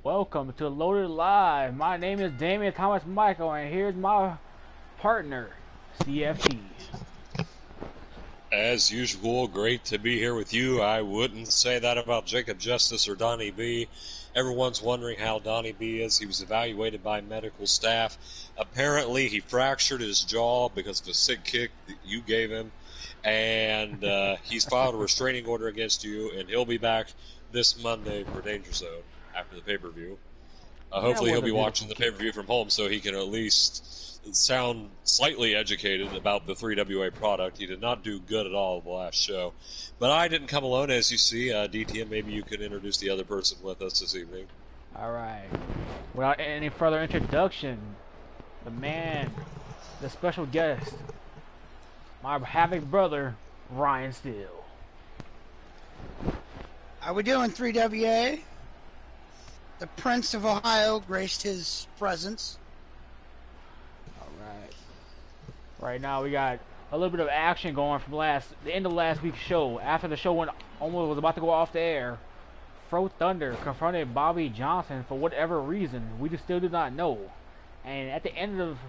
Welcome to Loaded Live. My name is Damian Thomas Michael, and here's my partner, CFT. As usual, great to be here with you. I wouldn't say that about Jacob Justice or Donnie B. Everyone's wondering how Donnie B is. He was evaluated by medical staff. Apparently, he fractured his jaw because of a sick kick that you gave him, and he's filed a restraining order against you, and he'll be back this Monday for Danger Zone after the pay-per-view. Hopefully he'll be watching the pay-per-view from home so he can at least sound slightly educated about the 3WA product. He did not do good at all the last show. But I didn't come alone, as you see. DTM, maybe you could introduce the other person with us this evening. All right. Without any further introduction, the man, the special guest, my Havoc brother, Ryan Steele. How we doing, 3WA? The Prince of Ohio graced his presence. Alright. Right now we got a little bit of action going from the end of last week's show. After the show was about to go off the air, Fro Thunder confronted Bobby Johnson for whatever reason. We just still do not know. And at the end of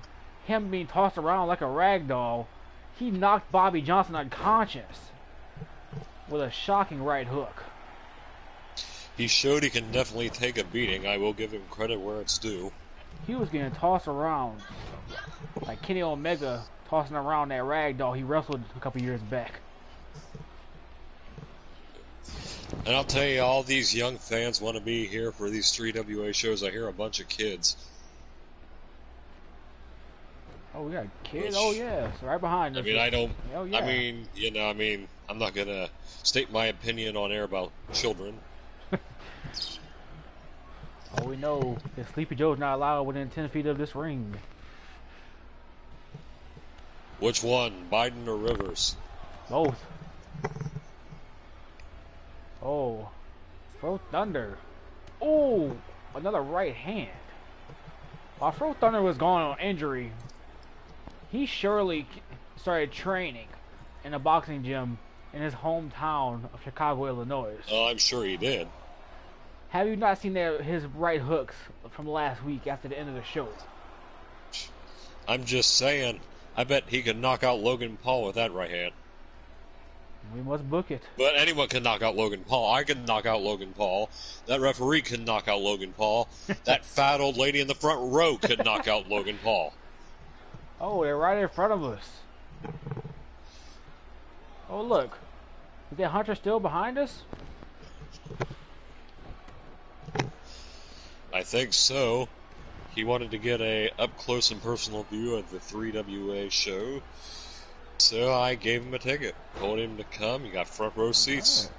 him being tossed around like a rag doll, he knocked Bobby Johnson unconscious with a shocking right hook. He showed he can definitely take a beating. I will give him credit where it's due. He was getting tossed around like Kenny Omega tossing around that rag doll he wrestled a couple years back. And I'll tell you, all these young fans want to be here for these 3WA shows. I hear a bunch of kids. Oh, we got kids? Oh, yes. Right behind us. I mean, I don't... Oh, yeah. I mean, I'm not going to state my opinion on air about children. Oh, we know that Sleepy Joe's not allowed within 10 feet of this ring. Which one, Biden or Rivers? Both. Oh, Fro Thunder. Oh, another right hand. While Fro Thunder was going on injury, he surely started training in a boxing gym in his hometown of Chicago, Illinois. Oh, I'm sure he did. Have you not seen his right hooks from last week after the end of the show? I'm just saying, I bet he could knock out Logan Paul with that right hand. We must book it. But anyone can knock out Logan Paul. I can knock out Logan Paul. That referee can knock out Logan Paul. That fat old lady in the front row could knock out Logan Paul. Oh, they're right in front of us. Oh, look. Is that Hunter still behind us? I think so. He wanted to get a up-close and personal view of the 3WA show, so I gave him a ticket. Told him to come. He got front row seats.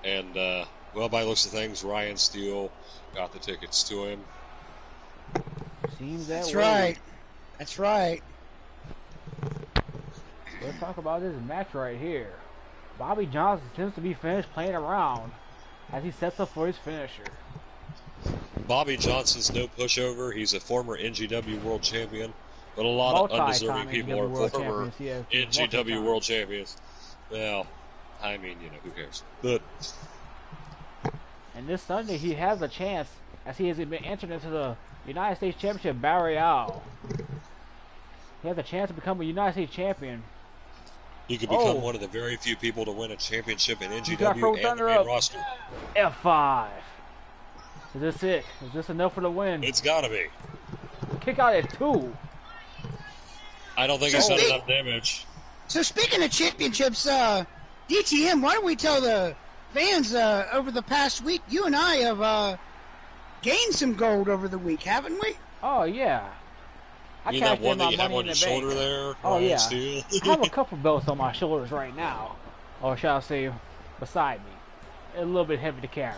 Right. And, well, by the looks of things, Ryan Steele got the tickets to him. Seems that That's way. right. That's right. Let's talk about this match right here. Bobby Johnson seems to be finished playing around as he sets up for his finisher. Bobby Johnson's no pushover. He's a former NGW World Champion, but a lot of undeserving people are former NGW World Champions. Well, I mean, you know, who cares? But and this Sunday he has a chance, as he has been entered into the United States Championship Battle Royale. He has a chance to become a United States Champion. He could become one of the very few people to win a championship in NGW and the main roster. F5. Is this it? Is this enough for the win? It's gotta be. Kick out at 2. I don't think he's done enough damage. So speaking of championships, DTM, why don't we tell the fans over the past week, you and I have gained some gold over the week, haven't we? Oh, yeah. I mean that one that you have on your shoulder there? Oh, yeah. Steele? I have a couple belts on my shoulders right now. Or shall I say, beside me. A little bit heavy to carry.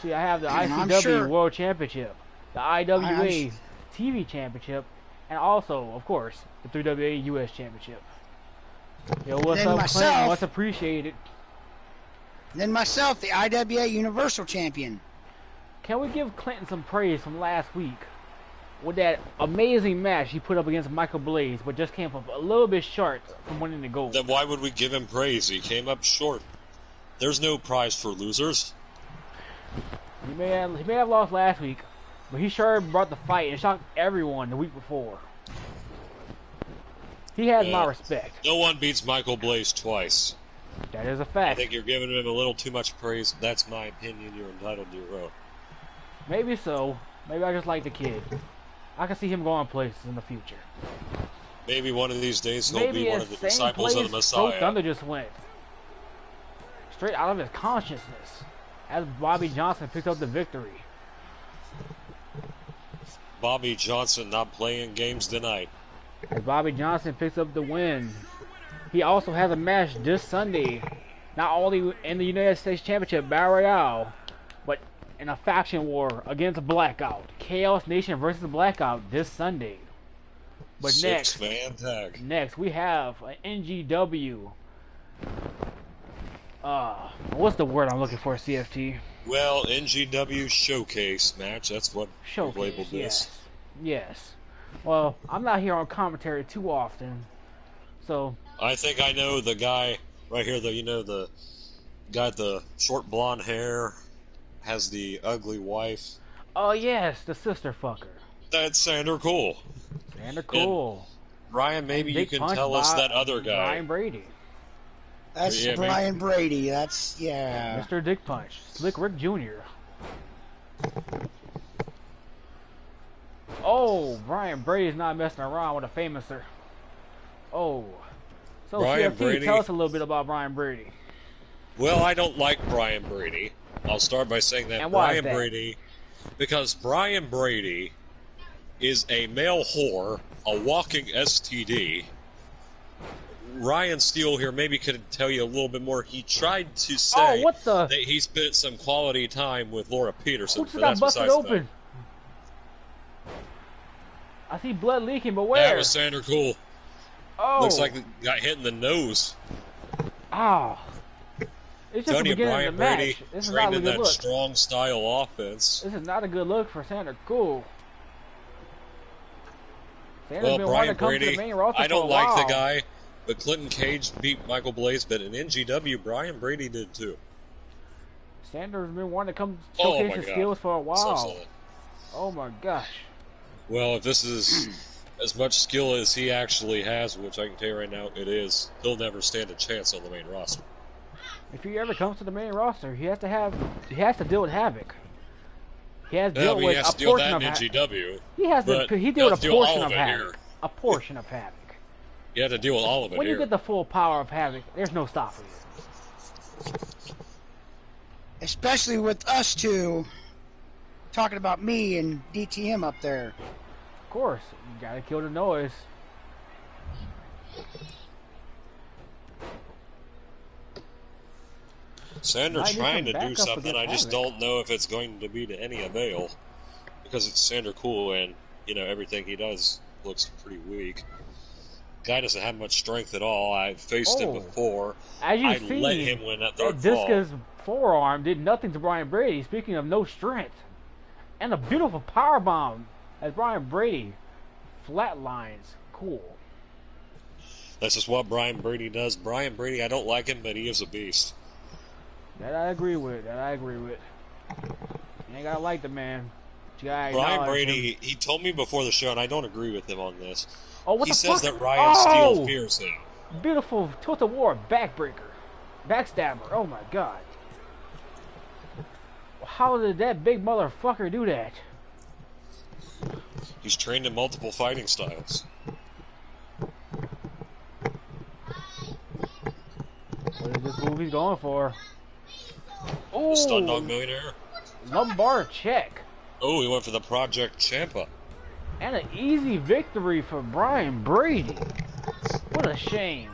See, I have the ICW World Championship, the IWA TV Championship, and also, of course, the 3WA US Championship. Yo, what's up, Clinton? Much appreciated. Then myself, the IWA Universal Champion. Can we give Clinton some praise from last week? With that amazing match he put up against Michael Blaze, but just came up a little bit short from winning the gold. Then why would we give him praise? He came up short. There's no prize for losers. He may have lost last week, but he sure brought the fight and shocked everyone the week before. He has my respect. No one beats Michael Blaze twice. That is a fact. I think you're giving him a little too much praise. That's my opinion. You're entitled to your own. Maybe so. Maybe I just like the kid. I can see him going places in the future. Maybe one of these days he'll be one of the disciples of the Messiah. Thunder just went straight out of his consciousness as Bobby Johnson picked up the victory. Bobby Johnson not playing games tonight. As Bobby Johnson picks up the win. He also has a match this Sunday, not only in the United States Championship Battle Royale, but in a faction war against Blackout. Chaos Nation versus Blackout this Sunday. But Six-man tag. Next we have an NGW. What's the word I'm looking for, CFT? Well, NGW Showcase match. That's what we've labeled this. Yes. Well, I'm not here on commentary too often, so. I think I know the guy right here. The guy with the short blonde hair, has the ugly wife. Oh yes, the sister fucker. That's Sander Cool. Sander Cool. And Ryan, maybe you can tell us that other guy. Brian Brady. That's Brian Brady. That's, Mr. Dick Punch. Slick Rick Jr. Oh, Brian Brady's not messing around with a famouser. Oh. So, Brian CFT, Brady. Tell us a little bit about Brian Brady. Well, I don't like Brian Brady. I'll start by saying that. And why is Brian that? Brady, because Brian Brady is a male whore, a walking STD. Ryan Steele here maybe could tell you a little bit more. He tried to say that he spent some quality time with Laura Peterson. Who got busted open? I see blood leaking, but where? That was Sander Cool. Oh. Looks like he got hit in the nose. Oh. It's just the beginning of the match. Brady This is not a trained in good that look. strong style offense. This is not a good look for Sander Cool. Sander's Well, been Brian wanting to come to Brady, the main roster I don't for a while. like the guy, but Clinton Cage beat Michael Blaze, but in NGW, Brian Brady did too. Sander's been wanting to come showcase his skills for a while. So silly. Oh my gosh. Well, if this is as much skill as he actually has, which I can tell you right now it is, he'll never stand a chance on the main roster. If he ever comes to the main roster, he has to deal with Havoc. He has to deal with a portion of NGW. He has to deal with a portion of Havoc. Here. A portion of Havoc. You have to deal with all of it When here. you get the full power of Havoc, there's no stopping you. especially with us two talking about me and DTM up there. Of course, you gotta kill the noise. Sander trying to do something, I just Havoc. don't know if it's going to be to any avail. Because it's Sander Cool and, everything he does looks pretty weak. Guy doesn't have much strength at all. I've faced him before. As you I see, let him win that third Discus forearm did nothing to Brian Brady. Speaking of no strength. And a beautiful power bomb as Brian Brady flatlines Cool. This is what Brian Brady does. Brian Brady, I don't like him, but he is a beast. That I agree with. You ain't gotta like the man. You gotta Brian acknowledge Brady, him. he told me before the show, and I don't agree with him on this. Oh, what He the says fuck? that Ryan Steele fears him. Beautiful Tilt of War backbreaker. Backstabber. Oh my god. How did that big motherfucker do that? He's trained in multiple fighting styles. What is this movie's going for? The Stun Dog Ooh, Millionaire. lumbar check. Oh, he went for the Project Champa. And an easy victory for Brian Brady. What a shame.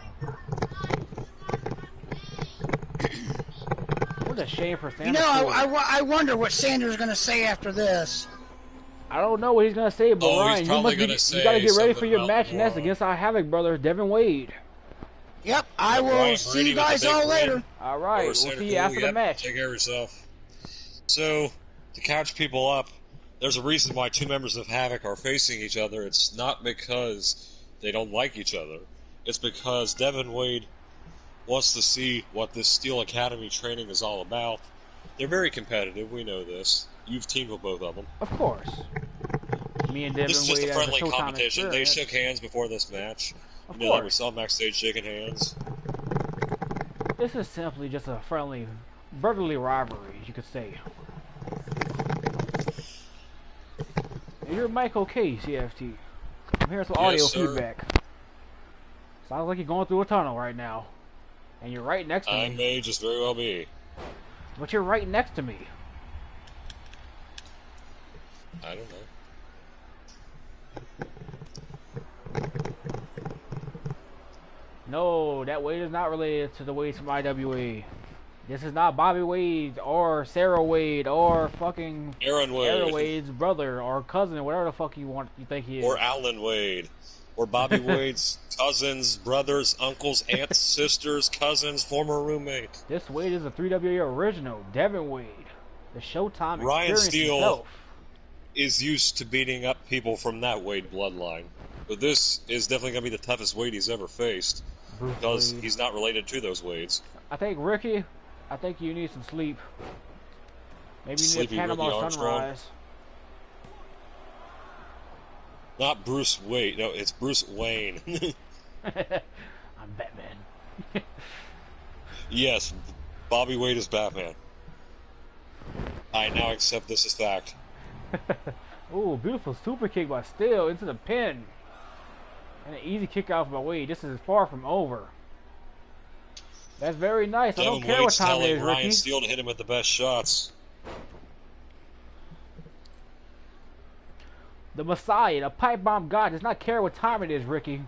What a shame for Sanders. I wonder what Sanders going to say after this. I don't know what he's going to say, but Ryan, he's you probably gotta get ready for your match, and that's against our Havoc brother, Devin Wade. Yep, I will see you guys all later. All right, we'll see you after the match. Take care of yourself. So, to catch people up, there's a reason why two members of Havoc are facing each other. It's not because they don't like each other. It's because Devin Wade wants to see what this Steel Academy training is all about. They're very competitive, we know this. You've teamed with both of them. Of course. Me and Devin This is just Wade a as friendly Showtime competition. They experience. shook hands before this match. Of You know, like we course. saw them backstage shaking hands. This is simply just a friendly, brotherly rivalry, you could say. And you're Mike okay, CFT. I'm hearing some audio feedback. Sounds like you're going through a tunnel right now. And you're right next to me. I may just very well be. But you're right next to me. I don't know. No, that Wade is not related to the Wades from IWA. This is not Bobby Wade or Sarah Wade or fucking Aaron Wade. Aaron Wade's brother or cousin, whatever the fuck you think he is. Or Alan Wade. Or Bobby Wade's cousins, brothers, uncles, aunts, sisters, cousins, former roommate. This Wade is a 3WA original, Devin Wade. The Showtime Ryan experience Steele himself. is used to beating up people from that Wade bloodline. But this is definitely going to be the toughest Wade he's ever faced. Bruce Because Wade. he's not related to those Wades. I think, Ricky, I think you need some sleep. Maybe you need a Sleepy Ricky Panama Armstrong? sunrise. Not Bruce Wayne. No, it's Bruce Wayne. I'm Batman. Yes, Bobby Wade is Batman. I now accept this as fact. Ooh, beautiful super kick by Steele into the pin. And an easy kick out by Wade. This is far from over. That's very nice. I don't Devin care what Wade's time it telling is, Ryan Ricky. Steele to hit him with the best shots. The Messiah, the pipe bomb god, does not care what time it is, Ricky.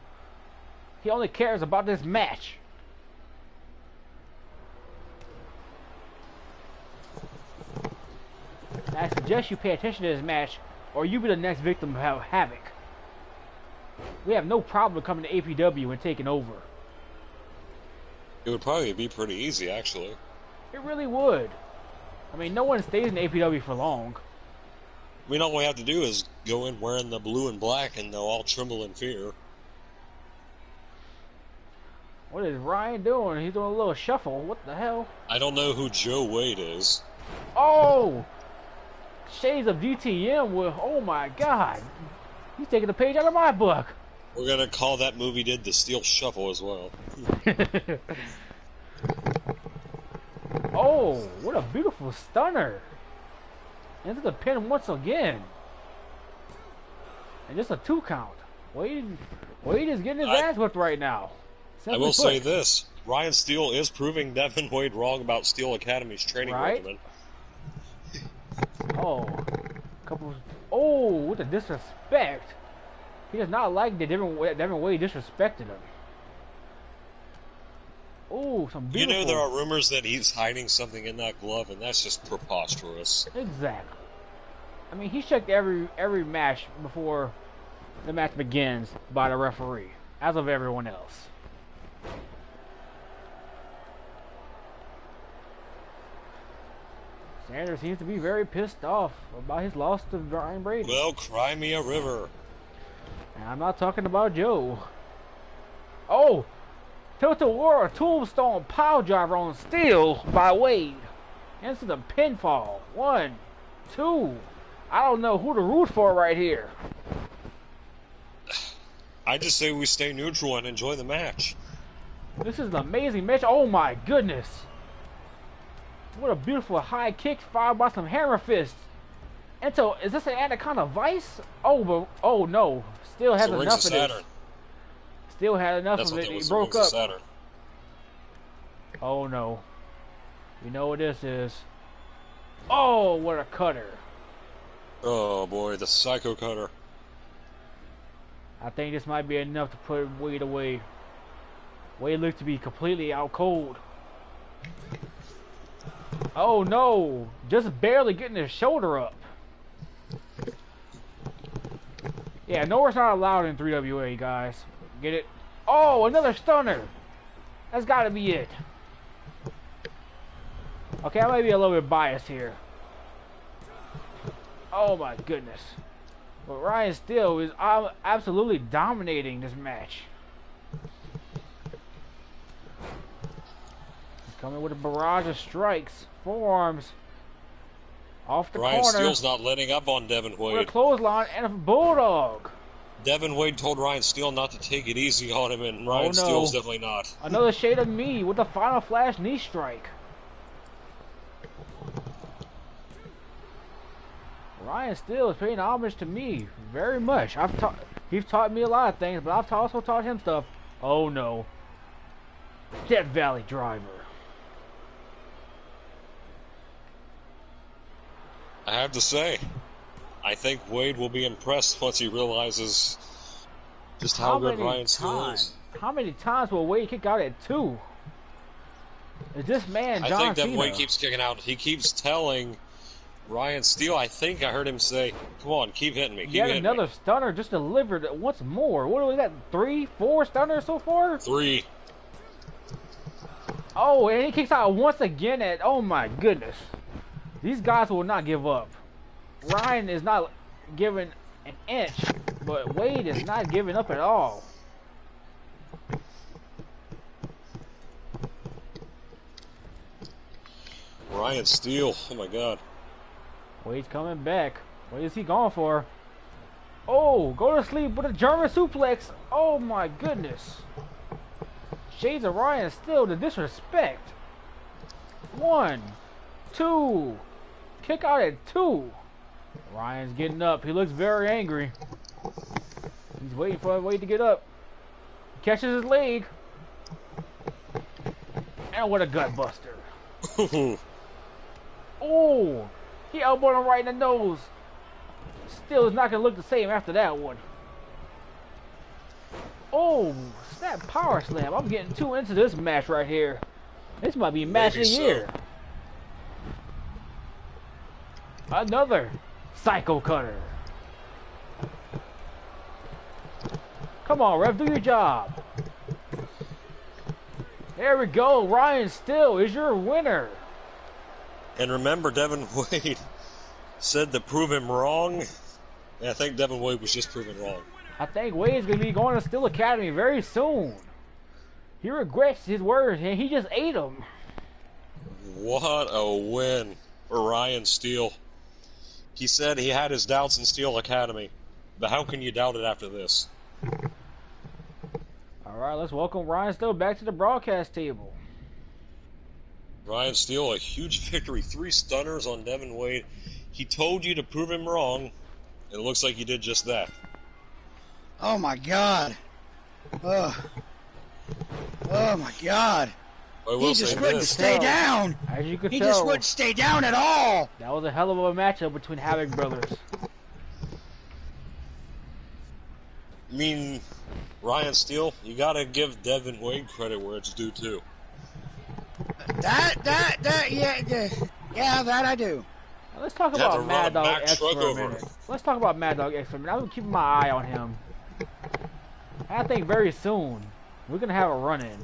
He only cares about this match. And I suggest you pay attention to this match, or you be the next victim of Havoc. We have no problem coming to APW and taking over. It would probably be pretty easy, actually. It really would. I mean, no one stays in APW for long. I mean, all we have to do is go in wearing the blue and black, and they'll all tremble in fear. What is Ryan doing? He's doing a little shuffle. What the hell? I don't know who Joe Wade is. Oh! Shades of DTM with, oh my god. He's taking the page out of my book. We're gonna call that movie did the Steel Shuffle as well. Oh, what a beautiful stunner. Into the pin once again. And just a 2 count. Wade is getting his ass whipped right now. I will say this. Ryan Steele is proving Devin Wade wrong about Steel Academy's training regimen. Oh, oh, what a disrespect! He does not like that Devin Wade disrespected him. Oh, some beautiful. You know, there are rumors that he's hiding something in that glove, and that's just preposterous. Exactly. I mean, he checked every match before the match begins by the referee, as of everyone else. Sanders seems to be very pissed off about his loss to Brian Brady. Well, cry me a river. And I'm not talking about Joe. Oh! Total War Tombstone Power Driver on Steele by Wade. Into the pinfall. 1, 2. I don't know who to root for right here. I just say we stay neutral and enjoy the match. This is an amazing match. Oh my goodness. What a beautiful high kick fired by some hammer fists. And so, is this an Anaconda Vice? Oh, but, oh no. Still has enough of this. Still had enough of it. He broke up. Oh no. You know what this is. Oh, what a cutter. Oh boy, the Psycho Cutter. I think this might be enough to put Wade away. Wade looked to be completely out cold. Oh no! Just barely getting his shoulder up. Yeah, nowhere's not allowed in 3WA, guys. Get it? Oh, another stunner! That's gotta be it. Okay, I might be a little bit biased here. Oh my goodness. But Ryan Steele is absolutely dominating this match. coming with a barrage of strikes, forearms, off the Ryan corner. Steele's not letting up on Devin With a Wade. clothesline and a bulldog. Devin Wade told Ryan Steele not to take it easy on him, and Ryan Steele's definitely not. Another shade of me with the final flash knee strike. Ryan Steele is paying homage to me very much. He's taught me a lot of things, but I've also taught him stuff. Oh no. Death Valley Driver. I have to say, I think Wade will be impressed once he realizes just how good Ryan Steele is. How many times will Wade kick out at 2? Is this man John Cena? I think that Wade keeps kicking out. He keeps telling Ryan Steele, I think I heard him say, come on, keep hitting me. Yet another stunner just delivered once more. What was that, 3, 4 stunners so far? 3. Oh, and he kicks out once again at, oh my goodness. These guys will not give up. Ryan is not giving an inch, but Wade is not giving up at all. Ryan Steele, oh my god. Wade's coming back. What is he going for? Oh, go to sleep with a German suplex. Oh my goodness. Shades of Ryan Steele, the disrespect. 1, 2. Kick out at 2. Ryan's getting up. He looks very angry. He's waiting for Wade to get up. Catches his leg. And what a gut buster. Oh, he elbowed him right in the nose. Still is not going to look the same after that one. Oh, snap power slam. I'm getting too into this match right here. This might be match of the year. Another psycho cutter. Come on, ref, do your job. There we go. Ryan Steele is your winner. And remember, Devin Wade said to prove him wrong. And I think Devin Wade was just proven wrong. I think Wade's going to be going to STEELE Academy very soon. He regrets his words, and he just ate them. What a win for Ryan Steele. He said he had his doubts in STEELE Academy, but how can you doubt it after this? Alright, let's welcome Ryan Steele back to the broadcast table. Ryan Steele, a huge victory. 3 stunners on Devin Wade. He told you to prove him wrong. It looks like he did just that. Oh my god. Oh my god. He just wouldn't stay down. As you could He tell, just wouldn't stay down at all. that was a hell of a matchup between Havoc brothers. I mean, Ryan Steele, you gotta give Devin Wade credit where it's due too. Yeah, that I do. Now, let's talk about MADDOX X for a minute. Let's talk about MADDOX X for a minute. I'm keeping my eye on him. I think very soon we're gonna have a run-in,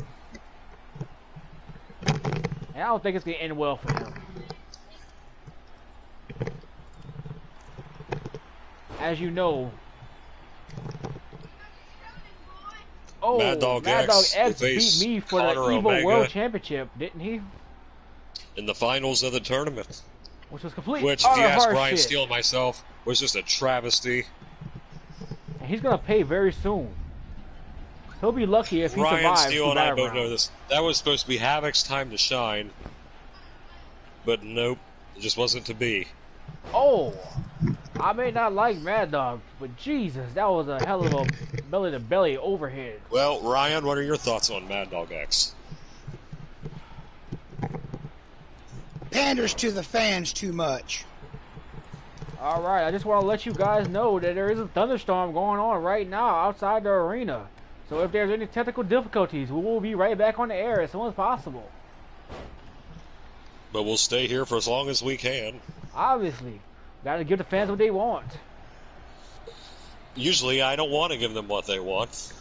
and I don't think it's gonna end well for him. As you know, MADDOX X beat me for the EVO World Championship, didn't he? In the finals of the tournament. Which was complete. Which, if you ask Ryan Steele and myself, was just a travesty. And he's gonna pay very soon. He'll be lucky if he Ryan survives. Ryan Steele and I both know round. this. That was supposed to be Havoc's time to shine, but nope, it just wasn't to be. Oh, I may not like MADDOX, but Jesus, that was a hell of a belly-to-belly overhead. Well, Ryan, what are your thoughts on MADDOX X? Panders to the fans too much. Alright, I just want to let you guys know that there is a thunderstorm going on right now outside the arena. So if there's any technical difficulties, we will be right back on the air as soon as possible. But we'll stay here for as long as we can. Obviously, gotta give the fans what they want. Usually, I don't want to give them what they want.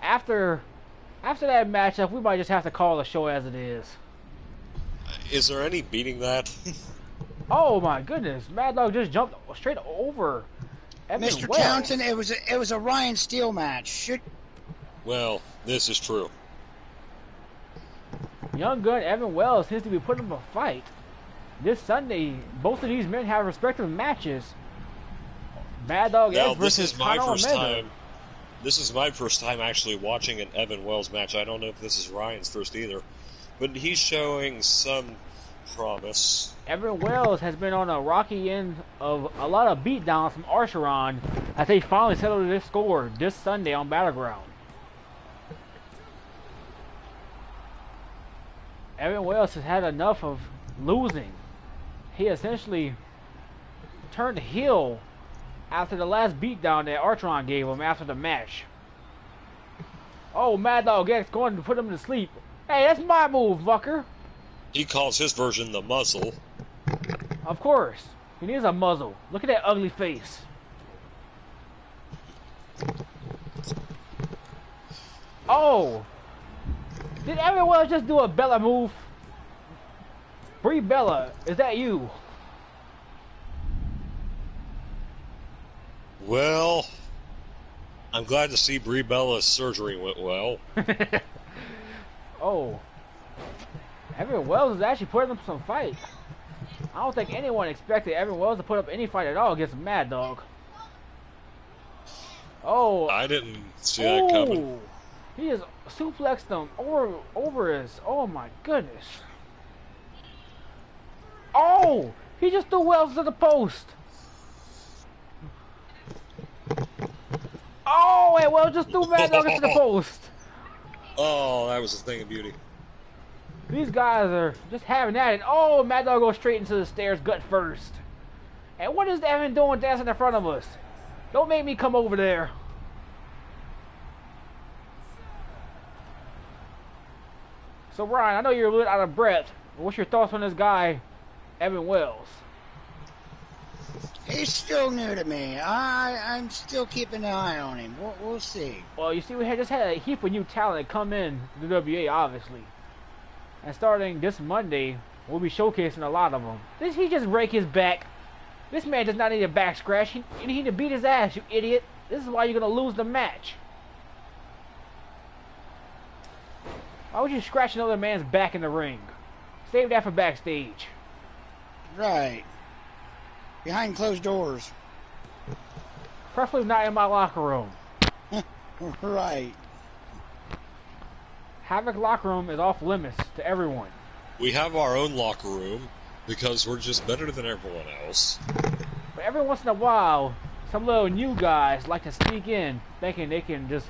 After that matchup, we might just have to call the show as it is. Is there any beating that? Oh my goodness, MADDOX just jumped straight over Evan Mr. Wells. Townsend, it was a Ryan Steele match. Well, this is true. Young Gun Evan Wells seems to be putting up a fight. This Sunday, both of these men have respective matches. MADDOX Now, X this versus is my Conor first Omega. time. This is my first time actually watching an Evan Wells match. I don't know if this is Ryan's first either, but he's showing some promise. Evan Wells has been on a rocky end of a lot of beatdowns from Archeron as they finally settled this score this Sunday on Battleground. Evan Wells has had enough of losing. He essentially turned heel after the last beatdown that Archeron gave him after the match. Oh, MADDOX X going to put him to sleep. Hey, that's my move, fucker. He calls his version the muzzle. Of course. He needs a muzzle. Look at that ugly face. Oh! Did everyone just do a Bella move? Brie Bella, is that you? Well, I'm glad to see Brie Bella's surgery went well. Oh. Evan Wells is actually putting up some fight. I don't think anyone expected Evan Wells to put up any fight at all against MADDOX. Oh. I didn't see that coming. He just suplexed him over his. Oh my goodness. Oh! He just threw Wells to the post. Oh, and Wells just threw MADDOX to the post. Oh, that was a thing of beauty. These guys are just having at it. Oh, MADDOX goes straight into the stairs, gut first. And what is Evan doing dancing in front of us? Don't make me come over there. So, Ryan, I know you're a little out of breath. What's your thoughts on this guy, Evan Wells? He's still new to me. I'm still keeping an eye on him. We'll see. Well, you see, we just had a heap of new talent come in to the WA, obviously. And starting this Monday, we'll be showcasing a lot of them. Did he just break his back? This man does not need a back scratch. You need to beat his ass, you idiot. This is why you're going to lose the match. Why would you scratch another man's back in the ring? Save that for backstage. Right. Behind closed doors. Preferably not in my locker room. Right. Havoc locker room is off limits to everyone. We have our own locker room because we're just better than everyone else. But every once in a while, some little new guys like to sneak in thinking they can just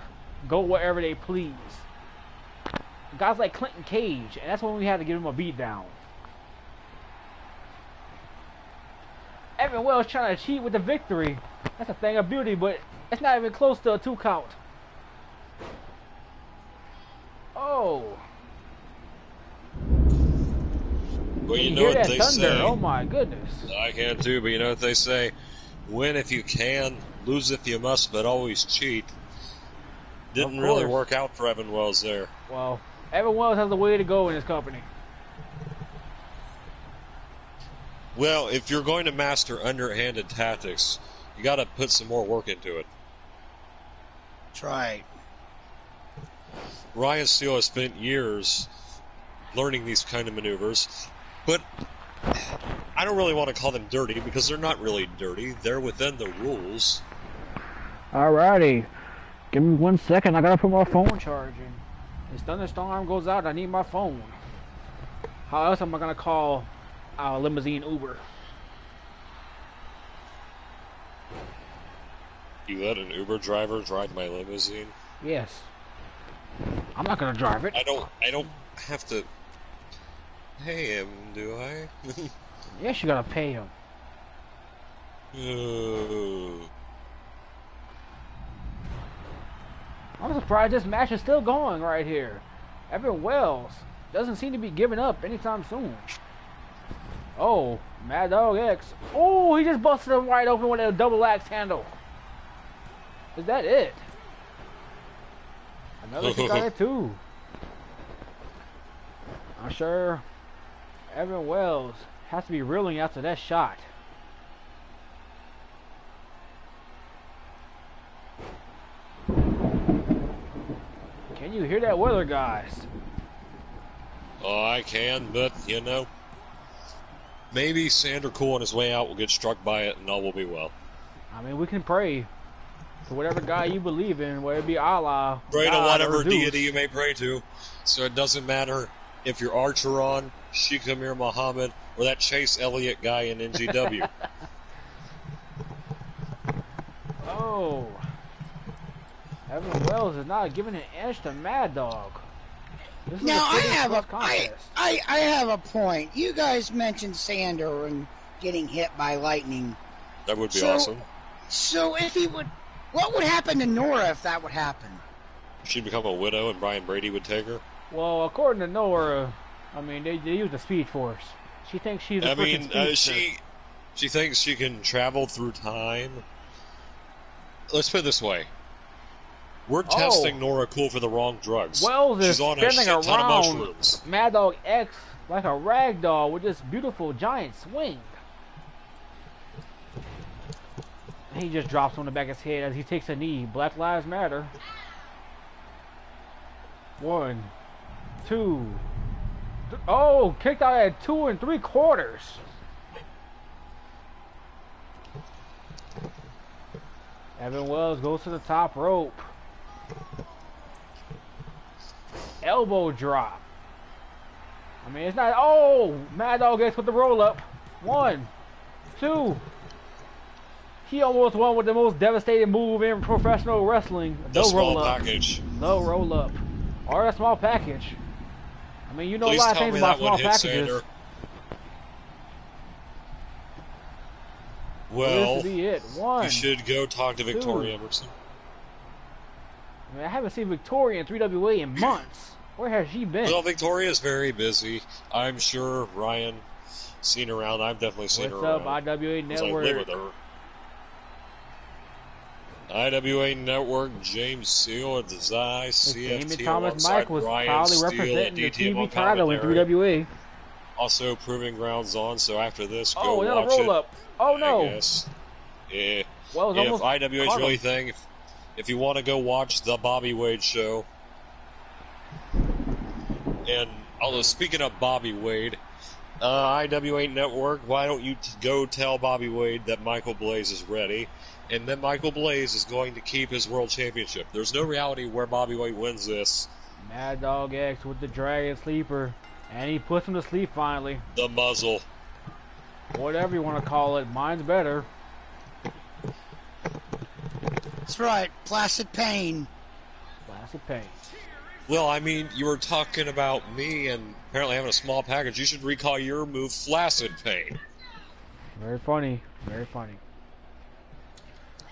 go wherever they please. Guys like Clinton Cage, and that's when we had to give him a beatdown. Evan Wells trying to cheat with the victory. That's a thing of beauty, but it's not even close to a 2 count. Oh. Well, you Can know hear what that they thunder? say. Oh my goodness. I can too, but you know what they say? Win if you can, lose if you must, but always cheat. Didn't really work out for Evan Wells there. Well, Evan Wells has a way to go in his company. Well, if you're going to master underhanded tactics, you got to put some more work into it. That's right. Ryan Steele has spent years learning these kind of maneuvers, but I don't really want to call them dirty because they're not really dirty. They're within the rules. Alrighty. Give me 1 second. I gotta put my phone charging. This thunderstorm goes out. I need my phone. How else am I gonna call our limousine Uber? You let an Uber driver drive my limousine? Yes. I'm not gonna drive it. I don't have to pay him, do I? Yes, you gotta pay him. I'm surprised this match is still going right here. Evan Wells doesn't seem to be giving up anytime soon. Oh, MADDOX X. Oh, he just busted him wide open with a double axe handle. Is that it? Another kick on it too. I'm sure Evan Wells has to be reeling after that shot. Can you hear that weather, guys? Oh, I can, but, you know, maybe Sander Cool on his way out will get struck by it and all will be well. I mean, we can pray to whatever guy you believe in, whether it be Allah, Pray to God, whatever or Zeus. deity you may pray to. So it doesn't matter if you're Archeron, Sheikh Amir Muhammad, or that Chase Elliott guy in NGW. Oh. Evan Wells is not giving an inch to Mad Dog. This is Now a pretty close contest. I have a point. You guys mentioned Sander and getting hit by lightning. That would be awesome. So if he would, what would happen to Nora if that would happen? She'd become a widow and Brian Brady would take her. Well, according to Nora, I mean, they use the Speed Force. She thinks she's a freaking speedster. She thinks she can travel through time. Let's put it this way. We're testing Nora Cool for the wrong drugs. Wells is She's on a spinning shit ton of around mushrooms. Mad Dog X like a rag doll with this beautiful giant swing. He just drops on the back of his head as he takes a knee. Black Lives Matter. 1, 2. Oh, kicked out at 2 3/4. Evan Wells goes to the top rope. Elbow drop. I mean, it's not. Oh, Mad Dog gets with the roll up. 1, 2. He almost won with the most devastating move in professional wrestling. The No small roll up. package. No roll up. Or a small package. I mean, you know Please a lot of tell things me about that small one hit packages. Sander. Well, This will be it. 1. you should go talk to 2. Victoria Emerson. I mean, I haven't seen Victoria in 3WA in months. Where has she been? Well, Victoria's very busy. I'm sure Ryan seen her around. I've definitely seen What's her up, around. IWA 'Cause I Network? live with her. IWA Network, James Seal at the Zai, Damon CFT Thomas alongside Mike was Ryan proudly Steele, representing the DTM TV on title in commentary. 3WA. Also, Proving Grounds on, so after this, go Oh, another watch roll it. up. Oh, I no. guess. Yeah. Well, it was If almost IWA's caught really him. thing, if you want to go watch the Bobby Wade show, and although speaking of Bobby Wade, IWA Network, why don't you go tell Bobby Wade that Michael Blaze is ready, and then Michael Blaze is going to keep his world championship. There's no reality where Bobby Wade wins this. Mad Dog X with the Dragon Sleeper. And he puts him to sleep finally. The muzzle. Whatever you want to call it. Mine's better. That's right, Placid Pain. Classic pain. Well, I mean, you were talking about me and apparently having a small package. You should recall your move, Flaccid Pain. Very funny. Very funny.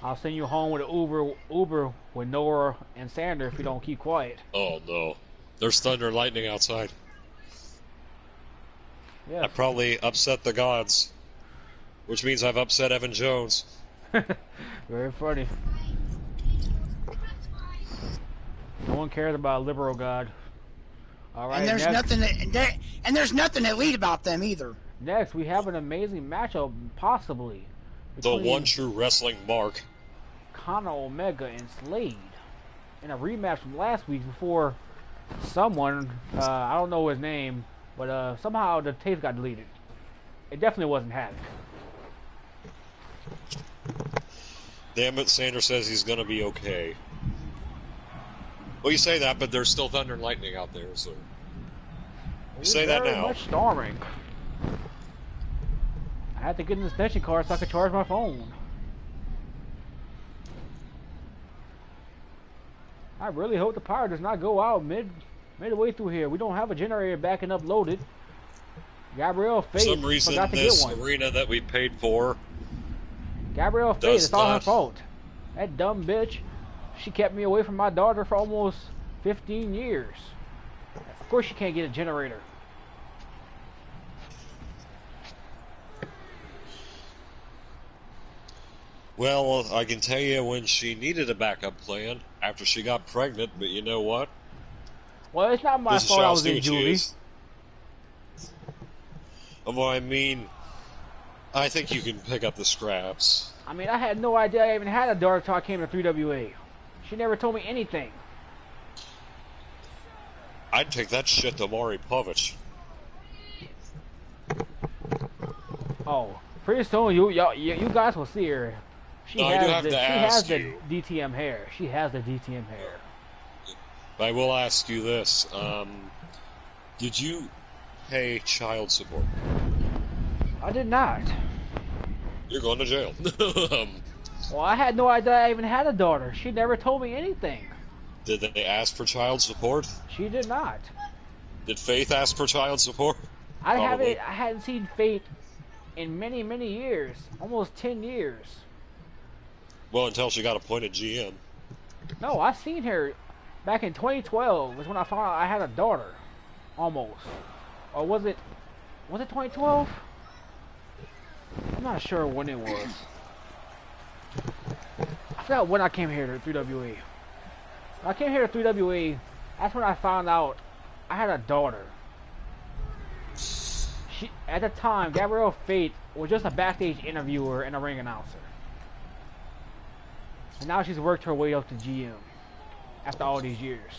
I'll send you home with an Uber with Nora and Sander if you don't keep quiet. Oh, no. There's thunder and lightning outside. Yeah. I probably upset the gods, which means I've upset Evan Jones. Very funny. No one cares about a liberal god. All right. And there's next, there's nothing elite about them either. Next, we have an amazing matchup, possibly. The between one true wrestling mark. Conor Omega and Slade in a rematch from last week before someone, I don't know his name, but somehow the tape got deleted. It definitely wasn't Havoc. Damn it, Sanders says he's going to be okay. Well, you say that, but there's still thunder and lightning out there, so... You say that Very now. much storming. I had to get an extension card so I could charge my phone. I really hope the power does not go out midway through here. We don't have a generator backing up loaded. Gabrielle For Faye some reason, forgot to get this one. arena that we paid for... Gabrielle Faye, does it's all her not- fault. That dumb bitch, she kept me away from my daughter for almost 15 years. Of course she can't get a generator. Well, I can tell you when she needed a backup plan after she got pregnant, but you know what? Well, it's not my This is fault I Shall was in Stewart juvie. is. Well, I mean, I think you can pick up the scraps. I mean, I had no idea I even had a daughter until I came to 3WA. She never told me anything. I'd take that shit to Maury Povich. Oh, pretty soon you guys will see her. She No, I do have to she ask has the you. DTM hair. She has the DTM hair. But I will ask you this. Did you pay child support? I did not. You're going to jail. Well, I had no idea I even had a daughter. She never told me anything. Did they ask for child support? She did not. Did Faith ask for child support? I Probably. hadn't seen Faith in many, many years. Almost 10 years. Well, until she got appointed GM. No, I seen her back in 2012 was when I found out I had a daughter. Almost. Or was it 2012? I'm not sure when it was. I forgot when I came here to 3WE. When I came here to 3WE, that's when I found out I had a daughter. At the time, Gabrielle Faith was just a backstage interviewer and a ring announcer. And now she's worked her way up to GM after all these years.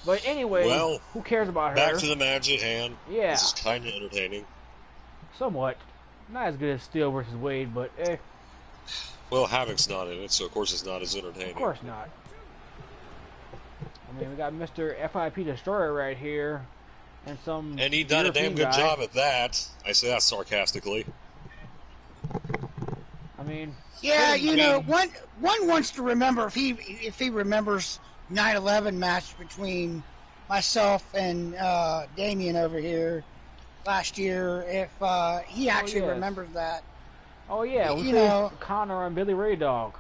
But anyway, well, who cares about her? Back to the match at hand. Yeah. This is kind of entertaining. Somewhat. Not as good as Steele versus Wade, but eh. Well, Havoc's not in it, so of course it's not as entertaining. Of course not. I mean, we got Mr. FIP Destroyer right here, and some. And he done European a damn good guy. job at that. I say that sarcastically. I mean. Yeah, you know, one wants to remember if he remembers 9/11 match between myself and Damien over here last year. If he actually yes. remembers that. Oh yeah, we you faced know. Connor and Billy Ray Dog.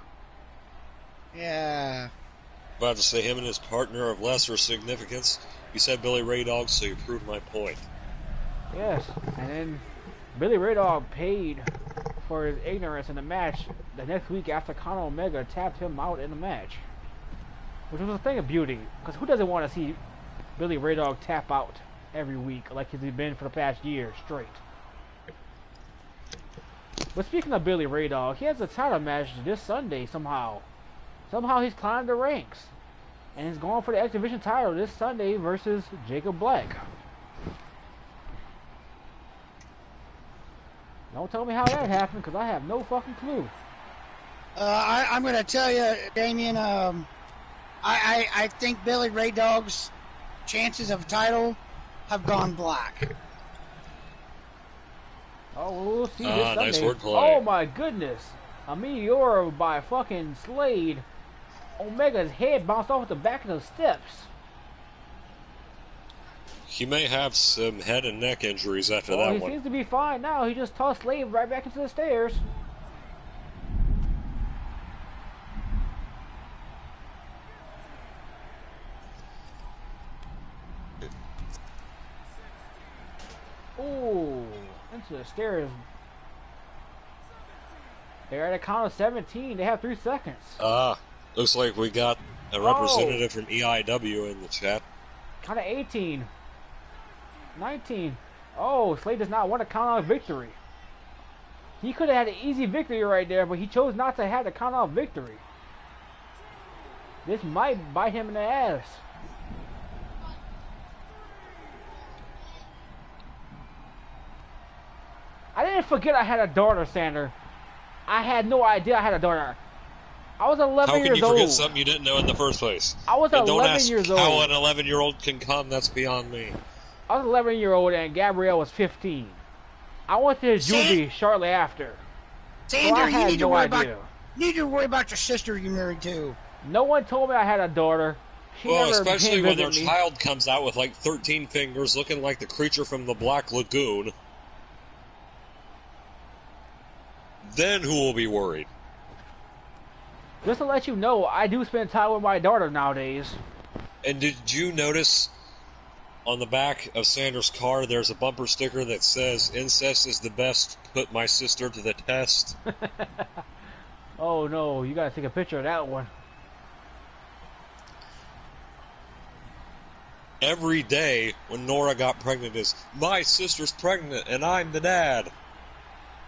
Yeah. About to say him and his partner of lesser significance. You said Billy Ray Dog, so you proved my point. Yes, and then Billy Ray Dog paid for his ignorance in the match the next week after Conor Omega tapped him out in the match. Which was a thing of beauty, because who doesn't want to see Billy Ray Dog tap out every week like he's been for the past year straight? But speaking of Billy Ray Dog, he has a title match this Sunday somehow. Somehow he's climbed the ranks. And he's going for the X Division title this Sunday versus Jacob Black. Don't tell me how that happened, because I have no fucking clue. I'm going to tell you, Damien, I think Billy Ray Dog's chances of title have gone black. Oh, we'll see this Sunday. Nice wordplay. Oh my goodness. A meteor by fucking Slade. Omega's head bounced off the back of the steps. He may have some head and neck injuries after that He one. seems to be fine now. He just tossed Slade right back into the stairs. Ooh, into the stairs. They're at a count of 17. They have 3 seconds. Looks like we got a representative from EIW in the chat. Count of 18. 19. Oh, Slade does not want to count out victory. He could have had an easy victory right there, but he chose not to have the count out victory. This might bite him in the ass. I didn't forget I had a daughter, Sander. I had no idea I had a daughter. I was 11 How can years you forget old. something you didn't know in the first place? I was And 11 don't ask years how old. an 11-year-old can come. That's beyond me. I was 11-year-old and Gabrielle was 15. I went to juvie shortly after. Sander, I you had need to no worry idea. about your sister you married to. No one told me I had a daughter. She Well, never especially came when their visit me. child comes out with like 13 fingers looking like the creature from the Black Lagoon. Then who will be worried? Just to let you know, I do spend time with my daughter nowadays. And did you notice on the back of Sanders' car there's a bumper sticker that says, "Incest is the best, put my sister to the test"? Oh no, you gotta take a picture of that one. Every day when Nora got pregnant is, "My sister's pregnant and I'm the dad."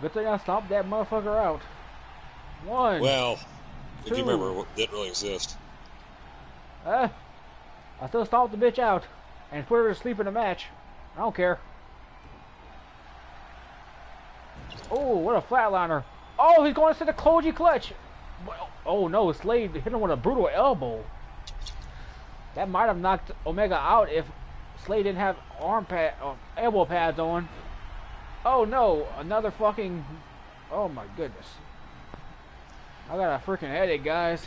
Good thing I stomped that motherfucker out. 1. Well, if you 2. remember, it didn't really exist. I still stomped the bitch out and put her to sleep in the match. I don't care. Oh, what a flatliner. Oh, he's going to the Koji clutch. Oh no, Slade hit him with a brutal elbow. That might have knocked Omega out if Slade didn't have elbow pads on. Oh no, another fucking... Oh my goodness. I got a freaking headache, guys.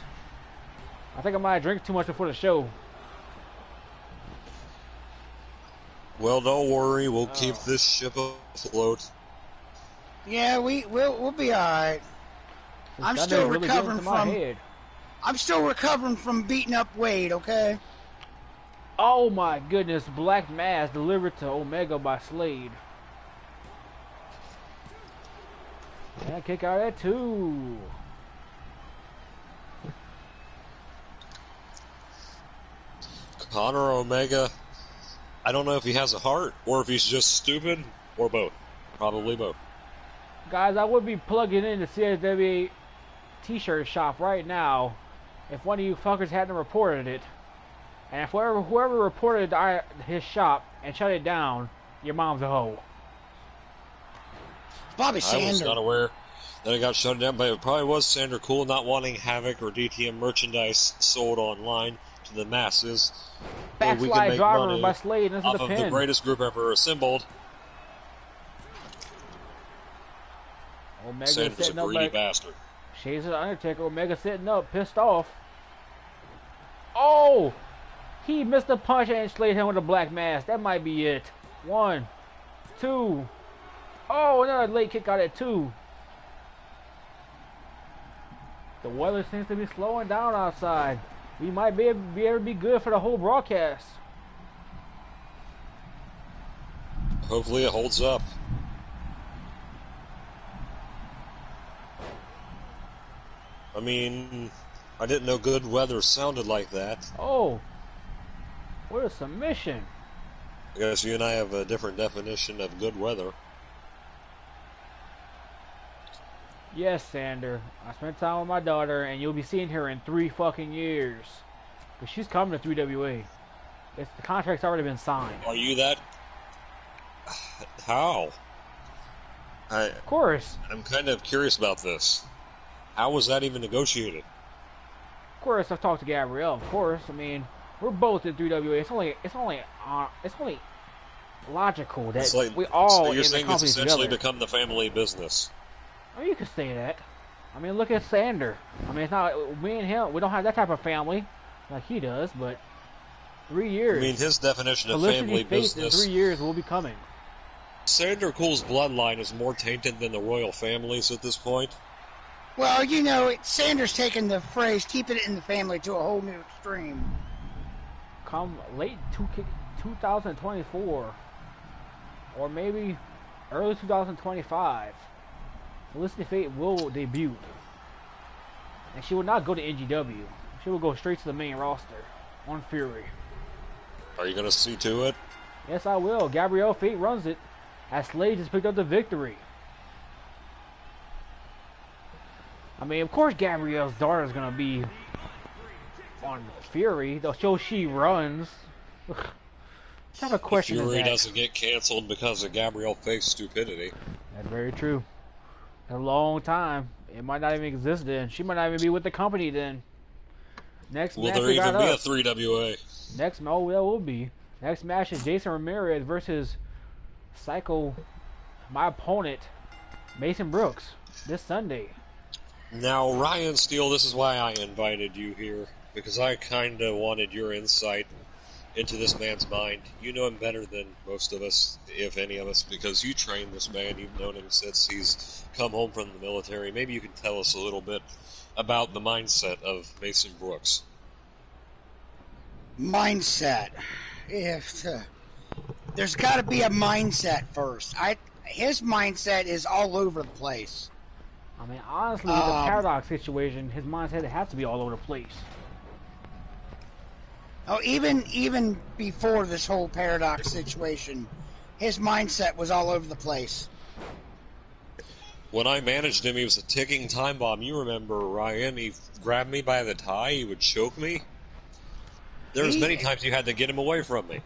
I think I might have drank too much before the show. Well, don't worry. We'll keep this ship afloat. Yeah, we'll be all right. I'm still recovering from. I'm still recovering from beating up Wade. Okay. Oh my goodness! Black Mass delivered to Omega by Slade. And kick out at 2. Conor Omega, I don't know if he has a heart or if he's just stupid or both. Probably both. Guys, I would be plugging in the CSWA t-shirt shop right now if one of you fuckers hadn't reported it. And if whoever reported his shop and shut it down, your mom's a hoe. Bobby Sander. I was not aware that it got shut down, but it probably was Sander Cool not wanting Havoc or DTM merchandise sold online to the masses. Backslide driver by Slade into the pin. Off of the greatest group ever assembled. Omega Sander's a greedy bastard. Shades of the Undertaker. Omega sitting up, pissed off. Oh! He missed a punch and Slade him with a black mass. That might be it. 1, 2. Oh, another late kick out at 2. The weather seems to be slowing down outside. We might be able to be good for the whole broadcast. Hopefully it holds up. I mean, I didn't know good weather sounded like that. Oh, what a submission. I guess you and I have a different definition of good weather. Yes, Sander. I spent time with my daughter, and you'll be seeing her in 3 fucking years. Because she's coming to 3WA. The contract's already been signed. Are you that? How? Of course. I'm kind of curious about this. How was that even negotiated? Of course, I've talked to Gabrielle. Of course, I mean, we're both in 3WA. It's only logical that we all so you're in the saying company it's essentially together. become the family business. I mean, you could say that. I mean, look at Sander. I mean, it's not me and him. We don't have that type of family like he does. But 3 years. I mean, his definition of Felicity family Faith business. in 3 years will be coming. Sander Cool's bloodline is more tainted than the royal families at this point. Well, you know, Sander's taken the phrase "keeping it in the family" to a whole new extreme. Come late 2024, or maybe early 2025, Felicity Fate will debut, and she will not go to NGW. She will go straight to the main roster on Fury. Are you going to see to it? Yes, I will. Gabrielle Fate runs it, as Slade just picked up the victory. I mean, of course Gabrielle's daughter is going to be on Fury, the show she runs. What type of question is that? Fury doesn't get canceled because of Gabrielle Faith's stupidity. That's very true. A long time. It might not even exist then. She might not even be with the company then. Next Will match there we got even be a up. 3WA? Next, oh, there will be. Next match is Jason Ramirez versus Psycho, my opponent, Mason Brooks, this Sunday. Now, Ryan Steele, this is why I invited you here, because I kind of wanted your insight into this man's mind. You know him better than most of us, if any of us, because you trained this man. You've known him since he's come home from the military. Maybe you can tell us a little bit about the mindset of Mason Brooks. Mindset. There's got to be a mindset first. His mindset is all over the place. I mean, honestly, with the Paradox situation, his mindset has to be all over the place. Oh, even before this whole Paradox situation, his mindset was all over the place. When I managed him, he was a ticking time bomb. You remember, Ryan? He grabbed me by the tie. He would choke me. There was many times you had to get him away from me.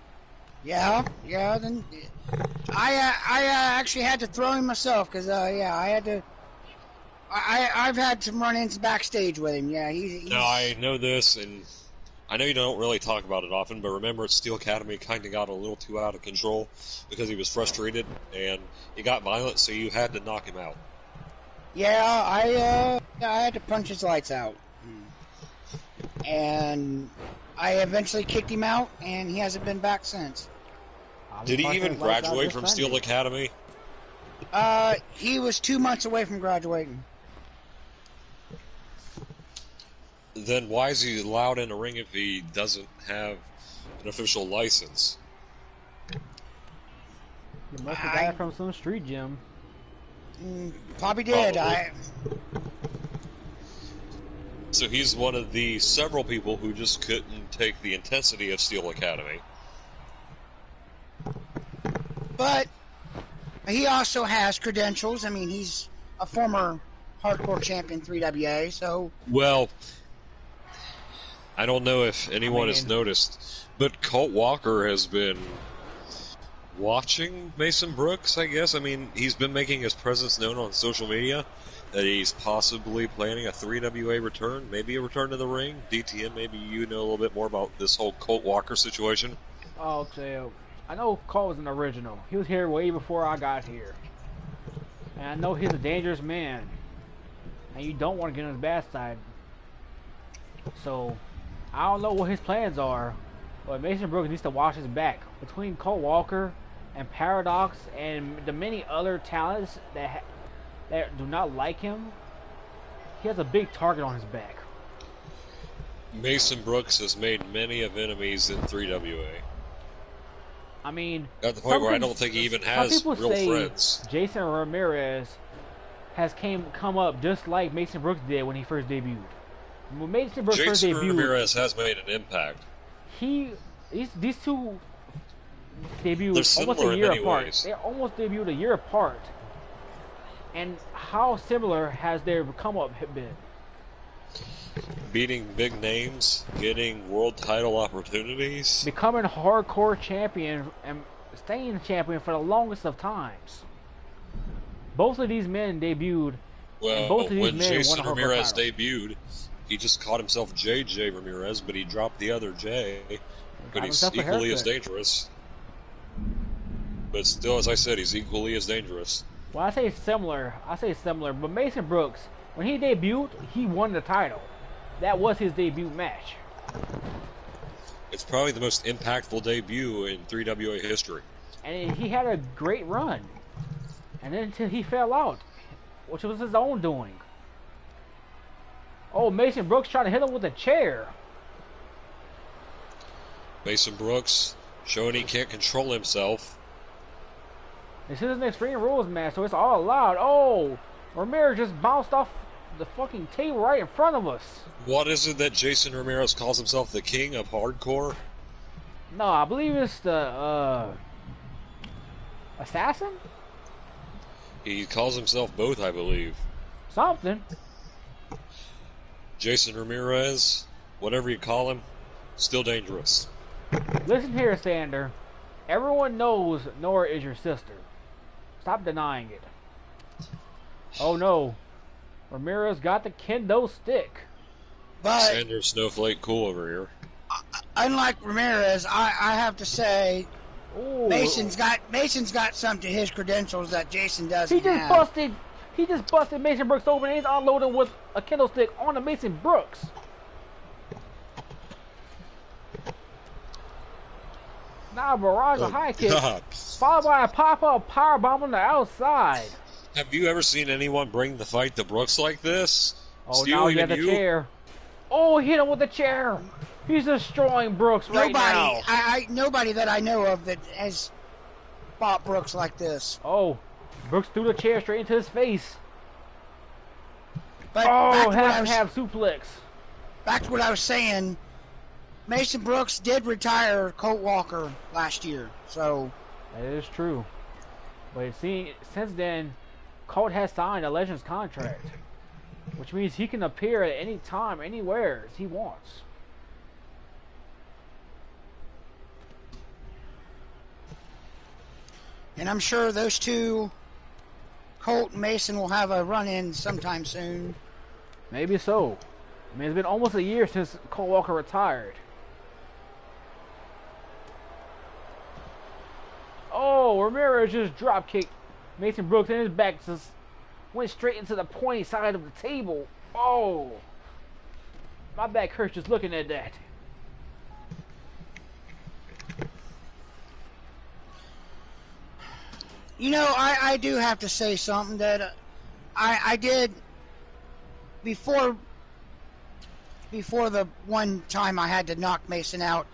Yeah. Then I actually had to throw him myself because I had to. I've had some run-ins backstage with him. Yeah, he's... No, I know this, and I know you don't really talk about it often, but remember at Steel Academy kind of got a little too out of control because he was frustrated, and he got violent, so you had to knock him out. Yeah, I had to punch his lights out. And I eventually kicked him out, and he hasn't been back since. Did he even graduate from Steel Academy? He was 2 months away from graduating. Then why is he allowed in the ring if he doesn't have an official license? He must have got it from some street gym. Probably did. So he's one of the several people who just couldn't take the intensity of Steel Academy. But he also has credentials. I mean, he's a former hardcore champion 3WA, so... Well, I don't know if anyone has noticed, but Colt Walker has been watching Mason Brooks, I guess. I mean, he's been making his presence known on social media, that he's possibly planning a 3WA return, maybe a return to the ring. DTM, maybe you know a little bit more about this whole Colt Walker situation. Oh, so I know Colt was an original. He was here way before I got here. And I know he's a dangerous man. And you don't want to get on his bad side. So, I don't know what his plans are. But Mason Brooks needs to watch his back. Between Colt Walker and MADDOX and the many other talents that do not like him, he has a big target on his back. Mason Brooks has made many of enemies in 3WA. I mean, at the point where I don't think he even has real friends. Jason Ramirez has come up just like Mason Brooks did when he first debuted. When Mason Brooks first debuted, Ramirez has made an impact. These two debuted almost a year apart. They almost debuted a year apart. And how similar has their come up been? Beating big names, getting world title opportunities, becoming hardcore champion and staying champion for the longest of times. Both of these men debuted. Well, both of these when men Jason won a Ramirez title. debuted, he just called himself JJ Ramirez, but he dropped the other J. But he's equally as dangerous. But still, as I said, he's equally as dangerous. Well, I say similar, but Mason Brooks, when he debuted, he won the title. That was his debut match. It's probably the most impactful debut in 3WA history. And he had a great run. And then until he fell out, which was his own doing. Oh, Mason Brooks trying to hit him with a chair. Mason Brooks showing he can't control himself. This is an Extreme Rules match, so it's all allowed. Oh, Ramirez just bounced off the fucking table right in front of us. What is it that Jason Ramirez calls himself, the king of hardcore? No, I believe it's the assassin. He calls himself both, I believe. Something. Jason Ramirez, whatever you call him, still dangerous. Listen here, Sander. Everyone knows Nora is your sister. Stop denying it. Oh no. Ramirez got the kendo stick. But Sander Snowflake cool over here. Unlike Ramirez, I have to say, ooh, Mason's got some to his credentials that Jason doesn't have. He just busted Mason Brooks open and he's unloading with a kendo stick on the Mason Brooks. Now a barrage of high kicks, followed by a pop-up powerbomb on the outside. Have you ever seen anyone bring the fight to Brooks like this? Oh, now he had the chair. Oh, he hit him with the chair. He's destroying Brooks right now. Nobody that I know of that has fought Brooks like this. Oh, Brooks threw the chair straight into his face. But half suplex. Back to what I was saying. Mason Brooks did retire Colt Walker last year, so that is true. But see, since then, Colt has signed a Legends contract, which means he can appear at any time, anywhere he wants. And I'm sure those two, Colt and Mason, will have a run-in sometime soon. Maybe so. I mean, it's been almost a year since Cole Walker retired. Oh, Ramirez just drop kicked Mason Brooks, and his back just went straight into the pointy side of the table. Oh, my back hurts just looking at that. You know, I do have to say something that I did before the one time I had to knock Mason out.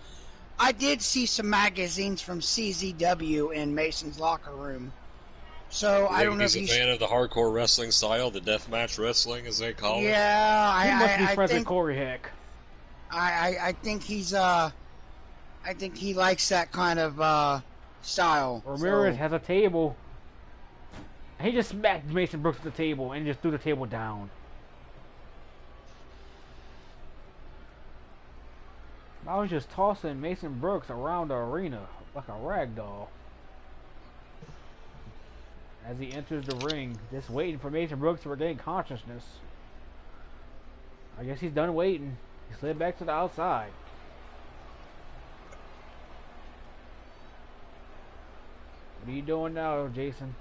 I did see some magazines from CZW in Mason's locker room. So I don't know if he's a fan of the hardcore wrestling style, the deathmatch wrestling, as they call it. Yeah, he must be friends with Corey Heck. I think he's I think he likes that kind of style. Ramirez has a table. He just smacked Mason Brooks at the table and just threw the table down. I was just tossing Mason Brooks around the arena like a rag doll. As he enters the ring, just waiting for Mason Brooks to regain consciousness. I guess he's done waiting. He slid back to the outside. What are you doing now, Jason?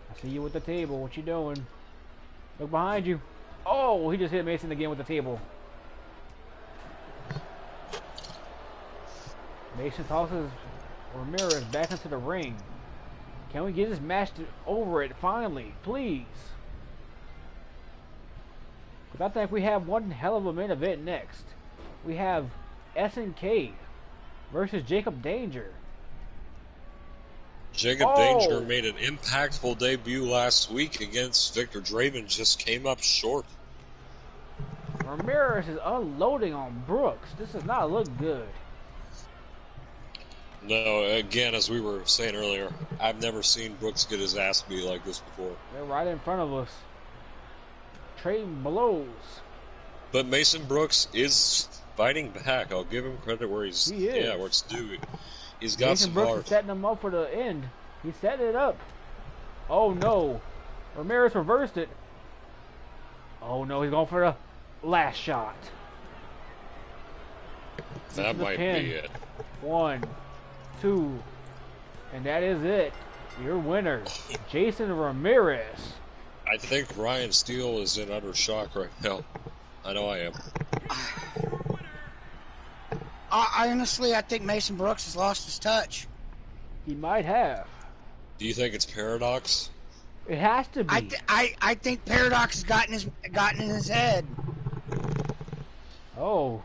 I see you with the table. What you doing? Look behind you. Oh, he just hit Mason again with the table. Mason tosses Ramirez back into the ring. Can we get this match over it finally, please? Because I think we have one hell of a main event next. We have SNK versus Jacob Danger. Jacob Danger made an impactful debut last week against Victor Draven, just came up short. Ramirez is unloading on Brooks. This does not look good. No, again, as we were saying earlier, I've never seen Brooks get his ass beat like this before. They're right in front of us. Trading blows. But Mason Brooks is fighting back. I'll give him credit where he's where it's due. He's got Mason some Brooks heart. is setting him up for the end. He's setting it up. Oh no. Ramirez reversed it. Oh no, he's going for the last shot. That might be it. 1, 2, and that is it. Your winner, Jason Ramirez. I think Ryan Steele is in utter shock right now. I know I am. I honestly think Mason Brooks has lost his touch. He might have. Do you think it's Paradox? It has to be. I think Paradox has gotten in his head. Oh,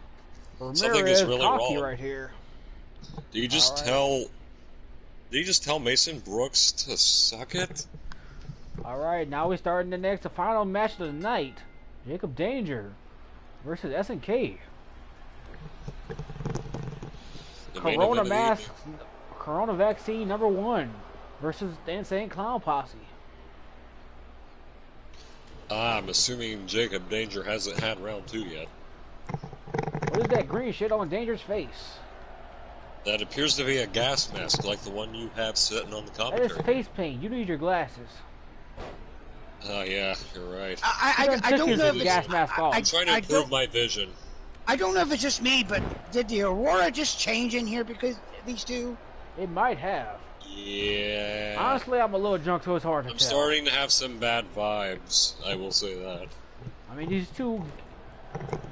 Something is Ramirez really cocky wrong. right here. Do you just tell Mason Brooks to suck it? All right, now we're starting the final match of the night. Jacob Danger versus SNK. Corona vaccine number 1 versus the Insane Clown Posse. I'm assuming Jacob Danger hasn't had round 2 yet. What is that green shit on Danger's face? That appears to be a gas mask like the one you have sitting on the That commentary. is face paint. You need your glasses. Oh, yeah, you're right. I don't know if gas mask off. I'm trying to improve my vision. I don't know if it's just me, but did the Aurora just change in here because of these two? It might have. Yeah. Honestly, I'm a little drunk, so it's hard to I'm tell. starting to have some bad vibes, I will say that. I mean, these two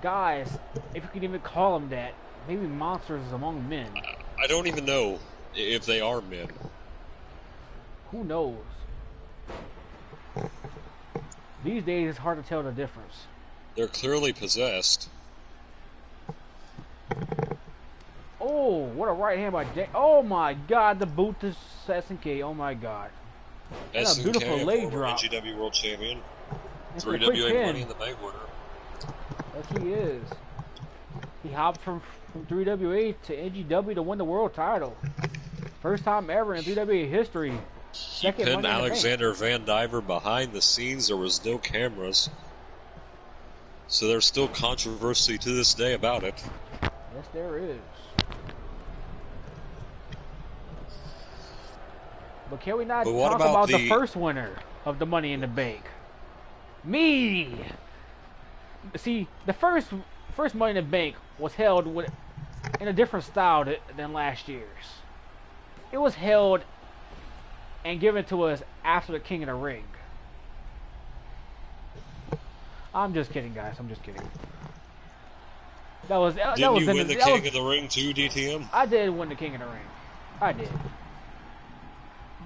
guys, if you can even call them that, maybe monsters among men. I don't even know if they are men. Who knows? These days, it's hard to tell the difference. They're clearly possessed. Oh, what a right hand by Jay. Oh my god, the boot to SNK. Oh my god. And a SNK, beautiful leg former drop. NGW World Champion. That's a quick 3WA pin. Money in the Bank winner. Yes, he is. He hopped from 3WA to NGW to win the world title. First time ever in 3WA history. He pinned Money in the Bank. Alexander Van Diver behind the scenes. There was no cameras. So there's still controversy to this day about it. Yes, there is. But can we not But what talk about about the first winner of the Money in the Bank? Me! See, the first Money in the Bank was held in a different style than last year's. It was held and given to us after the King of the Ring. I'm just kidding, guys. I'm just kidding. Didn't you win the King of the Ring too, DTM? I did win the King of the Ring. I did.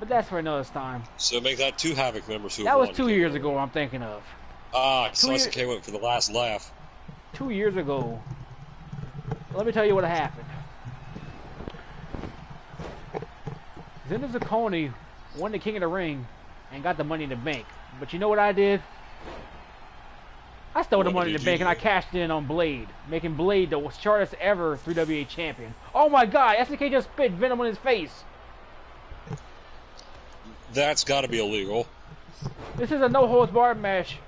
But that's for another time. So make that 2 Havoc members who That won was 2 years ago I'm thinking of. Ah, so SK went for the last laugh. 2 years ago. Let me tell you what happened. Zinder Zacconi won the King of the Ring and got the Money in the Bank. But you know what I did? I stole the Money in the Bank and I cashed in on Blade, making Blade the shortest ever 3WA champion. Oh my god, SNK just spit venom on his face. That's got to be illegal. This is a no-holds-barred match.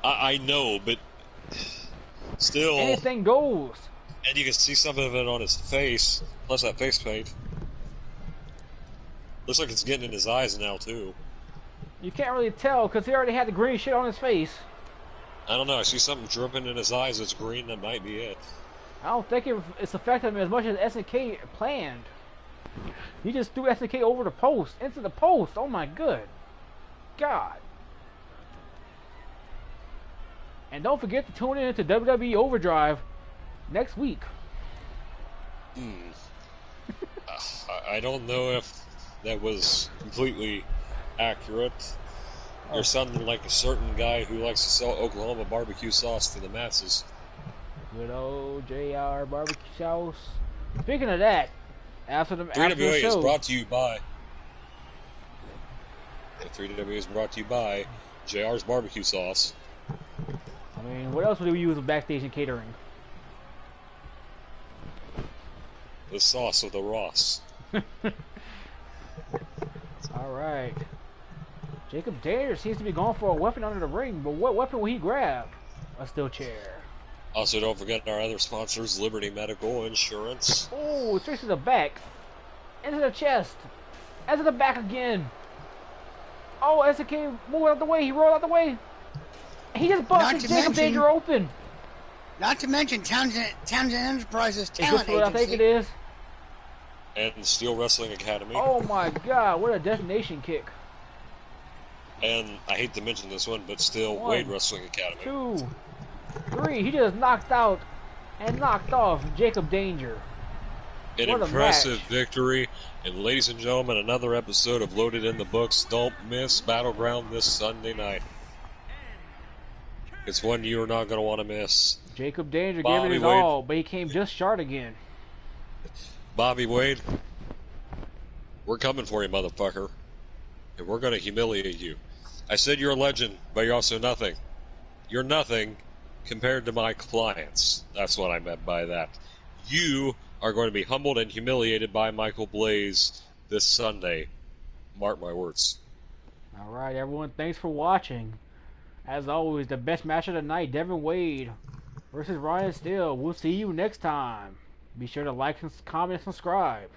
I know, but still... Anything goes. And you can see some of it on his face, plus that face paint. Looks like it's getting in his eyes now, too. You can't really tell, because he already had the green shit on his face. I don't know, I see something dripping in his eyes that's green, that might be it. I don't think it's affected him as much as SNK planned. He just threw SNK over the post, into the post. Oh my good God. And don't forget to tune in to WWE Overdrive next week. I don't know if that was completely accurate. You're sounding like a certain guy who likes to sell Oklahoma barbecue sauce to the masses. Good old JR barbecue sauce. Speaking of that, after the 3WA show, is brought to you by... 3WA is brought to you by JR's barbecue sauce. I mean, what else would we use with backstage and catering? The sauce of the Ross. Alright. Jacob Danger seems to be going for a weapon under the ring, but what weapon will he grab? A steel chair. Also, don't forget our other sponsors, Liberty Medical Insurance. Oh, straight to the back. Into the chest. Into the back again. Oh, SK moved out the way. He rolled out the way. He just busted Jacob Danger open. Not to mention Townsend Enterprises talent agency. I think it is. And Steel Wrestling Academy. Oh my God, what a detonation kick. And I hate to mention this one, but still Wade Wrestling Academy. 2, 3. He just knocked out and knocked off Jacob Danger. An impressive victory. And ladies and gentlemen, another episode of Loaded in the Books. Don't miss Battleground this Sunday night. It's one you're not going to want to miss. Jacob Danger gave it his all, but he came just short again. Bobby Wade, we're coming for you, motherfucker. And we're going to humiliate you. I said you're a legend, but you're also nothing. You're nothing compared to my clients. That's what I meant by that. You are going to be humbled and humiliated by Michael Blaze this Sunday. Mark my words. All right, everyone. Thanks for watching. As always, the best match of the night, Devin Wade versus Ryan Steele. We'll see you next time. Be sure to like, comment, and subscribe.